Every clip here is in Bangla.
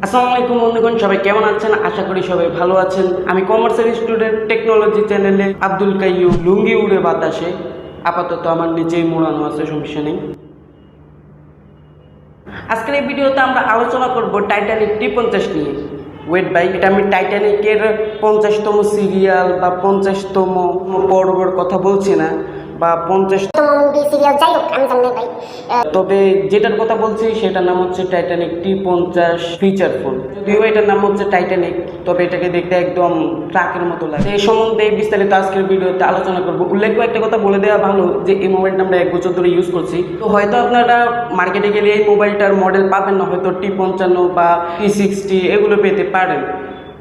আসসালামু আলাইকুম বন্ধুগণ, সবাই কেমন আছেন? আশা করি সবাই ভালো আছেন। আমি কমার্সের স্টুডেন্ট, টেকনোলজি চ্যানেলে আব্দুল কাইয়ুম। লুঙ্গি উড়ে বাতাসে, আপাতত আমার নিচেই মোড়ানো আছে, সমস্যা নেই। আজকের এই ভিডিওতে আমরা আলোচনা করব টাইটানিক T50 নিয়ে। ওয়েট ভাই, এটা আমি টাইটানিকের 50তম সিরিয়াল বা 50তম পর্বর কথা বলছি না, বা 50তম মুভি সিরিয়াল, যাই হোক আমি জানি ভাই। তবে যেটার কথা বলছি সেটার নাম হচ্ছে টাইটানিক T50 ফিচার ফোন। যদিও এটার নাম হচ্ছে টাইটানিক, তবে এটাকে দেখতে একদম ট্রাকের মতো লাগে। এই সম্বন্ধে বিস্তারিত আজকের ভিডিওতে আলোচনা করবো। উল্লেখ্য একটা কথা বলে দেওয়া ভালো যে এই মোবাইলটা আমরা 1 বছর ধরে ইউজ করছি। তো হয়তো আপনারা মার্কেটে গেলে এই মোবাইলটার মডেল পাবেন না, হয়তো T55 বা T60 এগুলো পেতে পারেন।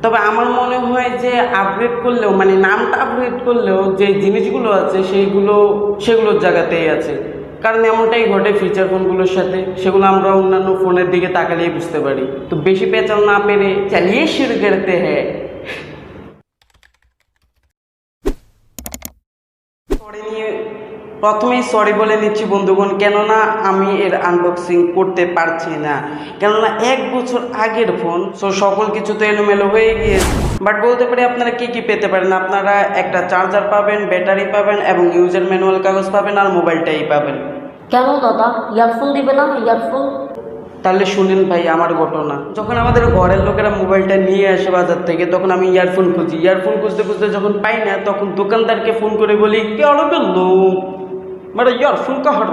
তবে আমার মনে হয় যে আপগ্রেড করলেও, মানে নামটা আপগ্রেড করলেও যে জিনিসগুলো আছে সেগুলোর জায়গাতেই আছে। কারণ এমনটাই ঘটে ফিচার ফোনগুলোর সাথে, সেগুলো আমরা অন্যান্য ফোনের দিকে তাকালেই বুঝতে পারি। তো বেশি পেঁচাল না পেরে চালিয়ে শুরু করতে হ্যাঁ। প্রথমেই সরি বলে নিচ্ছি বন্ধুগণ, কেননা আমি এর আনবক্সিং করতে পারছি না, কেননা 1 বছর আগের ফোন, সো সকল কিছু তো এলোমেলো হয়ে গিয়েছে। বাট বলতে পারি আপনারা কি কি পেতে পারেন। আপনারা একটা চার্জার পাবেন, ব্যাটারি পাবেন এবং ইউজার ম্যানুয়াল কাগজ পাবেন, আর মোবাইলটাই পাবেন। কেন দাদা, ইয়ারফোন দিবে না? ইয়ারফোন তাহলে শুনেন ভাই আমার ঘটনা। যখন আমাদের ঘরের লোকেরা মোবাইলটা নিয়ে আসে বাজার থেকে, তখন আমি ইয়ারফোন খুঁজি। ইয়ারফোন খুঁজতে খুঁজতে যখন পাই না, তখন দোকানদারকে ফোন করে বলি, কে আরবে লোক মানে ইয়ারফোন কাহার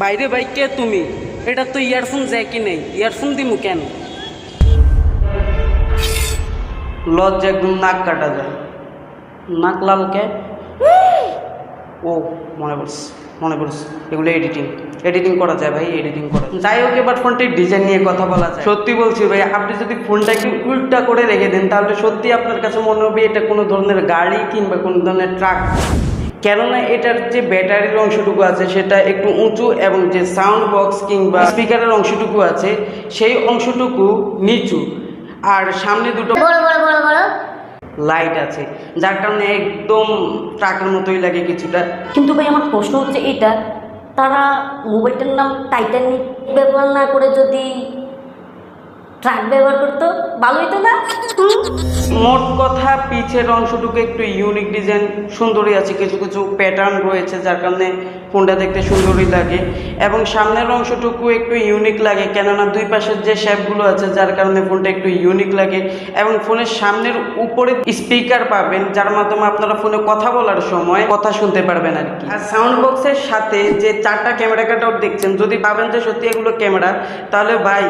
বাইরে ভাই, কে তুমি? এটা তো ইয়ারফোন জ্যাকি নেই, ইয়ারফোন দিমু কেন? লজ্জা একদম নাক কাটা যায়। নাক লাল কে? ও মনে পড়ছে এগুলো এডিটিং করা যায় ভাই, এডিটিং করা। যাই হোক, এবার ফোনটির ডিজাইন নিয়ে কথা বলা যায়। সত্যি বলছি ভাই, আপনি যদি ফোনটাকে উল্টা করে রেখে দেন, তাহলে সত্যি আপনার কাছে মনে হবে এটা কোনো ধরনের গাড়ি কিংবা কোনো ধরনের ট্রাক। কেননা এটার যে ব্যাটারির অংশটুকু আছে সেটা একটু উঁচু, এবং যে সাউন্ড বক্স কিংবা স্পিকারের অংশটুকু আছে সেই অংশটুকু নিচু, আর সামনে দুটো বড় বড় বড় বড় লাইট আছে, যার কারণে একদম ট্রাকের মতোই লাগে কিছুটা। কিন্তু ভাই আমার প্রশ্ন হচ্ছে এটা, তারা মোবাইলটার নাম টাইটানিক ব্যবহার না করে যদি ট্রাক ব্যবহার করতো ভালো হতো না? মোট কথা পিছের অংশটুকু একটু ইউনিক ডিজাইন, সুন্দরই আছে, কিছু কিছু প্যাটার্ন রয়েছে যার কারণে ফোনটা দেখতে সুন্দরই লাগে, এবং সামনের অংশটুকু একটু ইউনিক লাগে, কেননা দুই পাশের যে শেপগুলো আছে যার কারণে ফোনটা একটু ইউনিক লাগে। এবং ফোনের সামনের উপরে স্পিকার পাবেন, যার মাধ্যমে আপনারা ফোনে কথা বলার সময় কথা শুনতে পারবেন আর কি। আর সাউন্ড বক্সের সাথে যে 4টা ক্যামেরা কাটআউট দেখছেন, যদি ভাবেন যে সত্যি এগুলো ক্যামেরা, তাহলে ভাই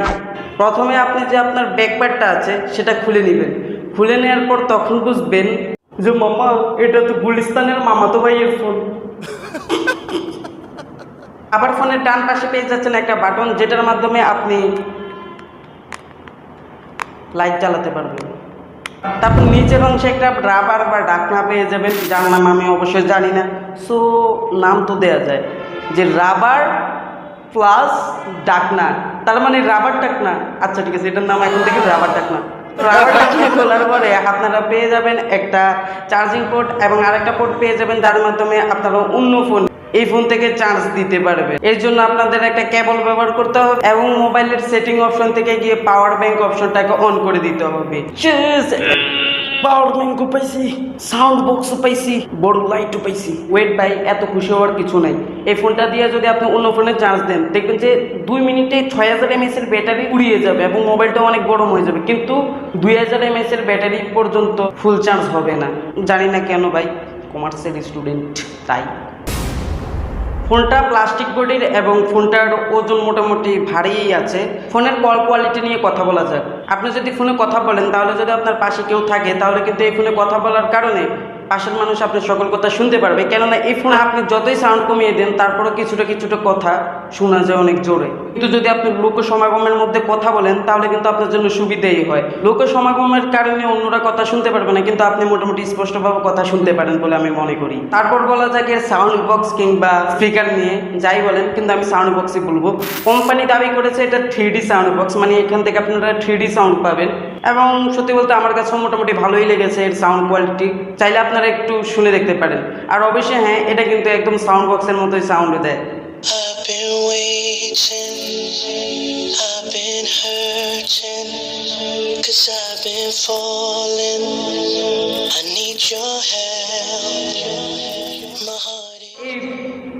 প্রথমে আপনি যে আপনার ব্যাকপ্যাডটা আছে সেটা খুলে নেবেন। খুলে নেওয়ার পর তখন বুঝবেন যে মামা, এটা তো গুলিস্তানের মামাতো ভাইয়ের ফোন। আবার ফোনের ডান পাশে পেয়ে যাচ্ছেন একটা বাটন, যেটার মাধ্যমে আপনি লাইট জ্বালাতে পারবেন। তারপর নিচের অংশে একটা রাবার বা ঢাকনা পেয়ে যাবেন, যার নাম আমি অবশ্যই জানি না, সো নাম তো দেয়া যায় যে রাবার প্লাস ডাকনা, তার মানে রাবার ডাকনা। আচ্ছা ঠিক আছে, এটার নাম এখন থেকে রাবার ডাকনা। রাবার ডাকনা খোলার পরে আপনারা পেয়ে যাবেন একটা চার্জিং পোর্ট, এবং আরেকটা পোর্ট পেয়ে যাবেন যার মাধ্যমে আপনারা অন্য ফোন, এই ফোন থেকে চার্জ দিতে পারবেন। এর জন্য আপনাদের একটা কেবল ব্যবহার করতে হবে, এবং মোবাইলের সেটিং অপশন থেকে গিয়ে পাওয়ার ব্যাংক অপশনটাকে অন করে দিতে হবে। পাওয়ার ব্যাংকও পাইছি, সাউন্ড বক্সও পাইছি, বড় লাইটও পাইছি। ওয়েট ভাই, এত খুশি হওয়ার কিছু নাই। এই ফোনটা দিয়ে যদি আপনি অন্য ফোনে চার্জ দেন, দেখবেন যে 2 মিনিটে 6000 mAh এর ব্যাটারি উড়িয়ে যাবে, এবং মোবাইলটা অনেক গরম হয়ে যাবে, কিন্তু 2000 mAh এর ব্যাটারি পর্যন্ত ফুল চার্জ হবে না। জানি না কেন ভাই, কমার্সের স্টুডেন্ট তাই। ফোনটা প্লাস্টিক বডির, এবং ফোনটার ওজন মোটামুটি ভারীই আছে। ফোনের কল কোয়ালিটি নিয়ে কথা বলা যাক। আপনি যদি ফোনে কথা বলেন, তাহলে যদি আপনার পাশে কেউ থাকে, তাহলে কিন্তু এই ফোনে কথা বলার কারণে পাশের মানুষ আপনার সকল কথা শুনতে পারবে, কেননা এই ফোনে আপনি যতই সাউন্ড কমিয়ে দেন, তারপরেও কিছুটা কথা শোনা যায় অনেক জোরে। কিন্তু যদি আপনি লোক সমাগমের মধ্যে কথা বলেন, তাহলে কিন্তু আপনার জন্য সুবিধাই হয়। লোক সমাগমের কারণে অন্যরা কথা শুনতে পারবে না, কিন্তু আপনি মোটামুটি স্পষ্টভাবে কথা শুনতে পারেন বলে আমি মনে করি। তারপর বলা যায় সাউন্ড বক্স কিংবা স্পিকার নিয়ে যাই বলেন, কিন্তু আমি সাউন্ড বক্সই বলবো। কোম্পানি দাবি করেছে এটা 3D সাউন্ড বক্স, মানে এখান থেকে আপনারা 3D সাউন্ড পাবেন, এবং সত্যি বলতে আমার কাছে মোটামুটি ভালোই লেগেছে এর সাউন্ড কোয়ালিটি। চাইলে আপনারা একটু শুনে দেখতে পারেন। আর অবশ্যই হ্যাঁ, এটা কিন্তু একদম সাউন্ড বক্সের মতোই সাউন্ড দেয়। I've been waiting, I've been hurting. 'Cause I've been falling. I need your help. My heart is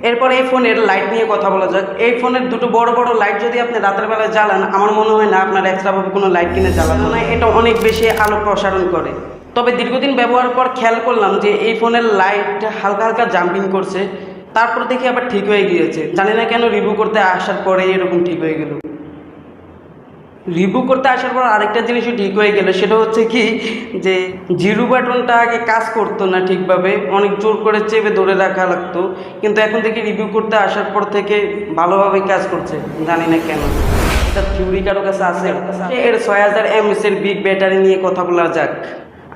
এরপর এই ফোনের লাইট নিয়ে কথা বলা যাক। এই ফোনের দুটো বড় বড় লাইট যদি আপনি রাতের বেলায় জ্বালান, আমার মনে হয় না আপনার এক্সট্রাভাবে কোনো লাইট কিনে জ্বালানো না, এটা অনেক বেশি আলো প্রসারণ করে। তবে দীর্ঘদিন ব্যবহার পর খেয়াল করলাম যে এই ফোনের লাইট হালকা হালকা জাম্পিং করছে, তারপর দেখি আবার ঠিক হয়ে গিয়েছে। জানি না কেন রিভিউ করতে আসার পরে এরকম ঠিক হয়ে গেল। রিভিউ করতে আসার পর আরেকটা জিনিসও ঠিক হয়ে গেল, সেটা হচ্ছে কি যে জিরো বাটনটা আগে কাজ করতো না ঠিকভাবে, অনেক জোর করে চেপে ধরে রাখা লাগতো, কিন্তু এখন থেকে রিভিউ করতে আসার পর থেকে ভালোভাবে কাজ করছে। জানি না কেন, এটা থিওরি কারো কাছে আছে। এর 6000 mAh এর বিগ ব্যাটারি নিয়ে কথা বলা যাক।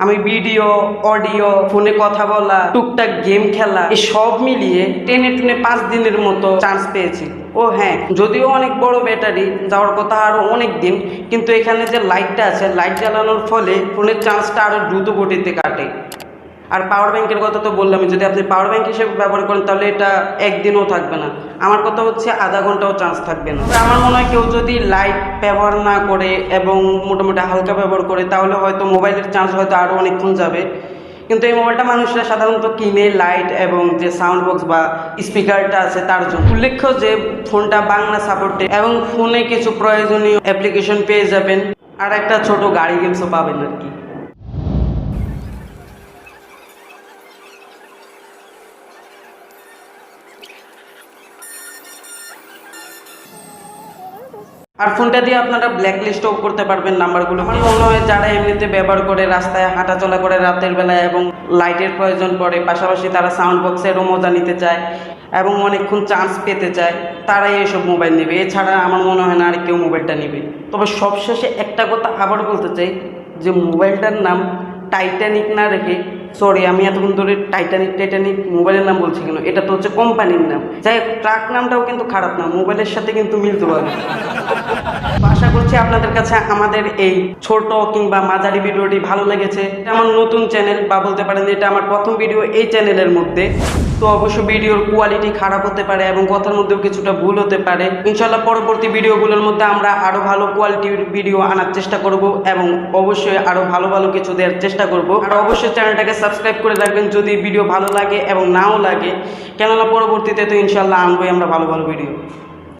আমি ভিডিও, অডিও, ফোনে কথা বলা, টুকটাক গেম খেলা, এই সব মিলিয়ে টেনে 5 দিনের মতো চান্স পেয়েছি। ও হ্যাঁ, যদিও অনেক বড় ব্যাটারি, যাওয়ার কথা আরও অনেক দিন, কিন্তু এখানে যে লাইটটা আছে, লাইট জ্বালানোর ফলে ফোনের চার্জটা আরও দ্রুত গতিতে কাটে। আর পাওয়ার ব্যাংকের কথা তো বললাম, যদি আপনি পাওয়ার ব্যাংক হিসেবে ব্যবহার করেন তাহলে এটা একদিনও থাকবে না। আমার কথা হচ্ছে আধা ঘন্টাও চার্জ থাকবে না। আমার মনে হয় কেউ যদি লাইট ব্যবহার না করে এবং মোটামুটি হালকা ব্যবহার করে তাহলে হয়তো মোবাইলের চার্জ হয়তো আরও অনেকক্ষণ যাবে। কিন্তু এই মোবাইলটা মানুষরা সাধারণত কিনে লাইট এবং যে সাউন্ড বক্স বা স্পিকারটা আছে তার জন্য। উল্লেখ্য যে ফোনটা বাংলা সাপোর্টে এবং ফোনে কিছু প্রয়োজনীয় অ্যাপ্লিকেশন পেয়ে যাবেন, আর একটা ছোট গাড়ি গেমসও পাবেন আর কি। আর ফোনটা দিয়ে আপনারা ব্ল্যাক লিস্টও করতে পারবেন নাম্বারগুলো। আমার মনে হয় যারা এমনিতে ব্যবহার করে, রাস্তায় হাঁটাচলা করে রাতের বেলায় এবং লাইটের প্রয়োজন পড়ে, পাশাপাশি তারা সাউন্ড বক্সেরও মজা নিতে চায় এবং অনেকক্ষণ চান্স পেতে চায়, তারাই এইসব মোবাইল নেবে। এছাড়া আমার মনে হয় না আর কেউ মোবাইলটা নেবে। তবে সবশেষে একটা কথা আবার বলতে চাই যে মোবাইলটার নাম টাইটানিক না রেখে, সরি আমি এতক্ষণ ধরে টাইটানিক মোবাইলের নাম বলছি কেন, এটা তো হচ্ছে কোম্পানির নাম। যাই হোক, ট্রাক নামটাও কিন্তু খারাপ না, মোবাইলের সাথে কিন্তু মিলতে পারে। আশা করছি আপনাদের কাছে আমাদের এই ছোট কিংবা মাঝারি ভিডিওটি ভালো লেগেছে। এটা আমার নতুন চ্যানেল, বা বলতে পারেন এটা আমার প্রথম ভিডিও এই চ্যানেলের মধ্যে। তো অবশ্যই ভিডিওর কোয়ালিটি খারাপ হতে পারে এবং কথার মধ্যেও কিছুটা ভুল হতে পারে। ইনশাল্লাহ পরবর্তী ভিডিওগুলোর মধ্যে আমরা আরও ভালো কোয়ালিটির ভিডিও আনার চেষ্টা করব এবং অবশ্যই আরও ভালো ভালো কিছু দেওয়ার চেষ্টা করব। আর অবশ্যই চ্যানেলটাকে সাবস্ক্রাইব করে রাখবেন যদি ভিডিও ভালো লাগে এবং নাও লাগে, কেননা পরবর্তীতে তো ইনশাল্লাহ আনবোই আমরা ভালো ভালো ভিডিও।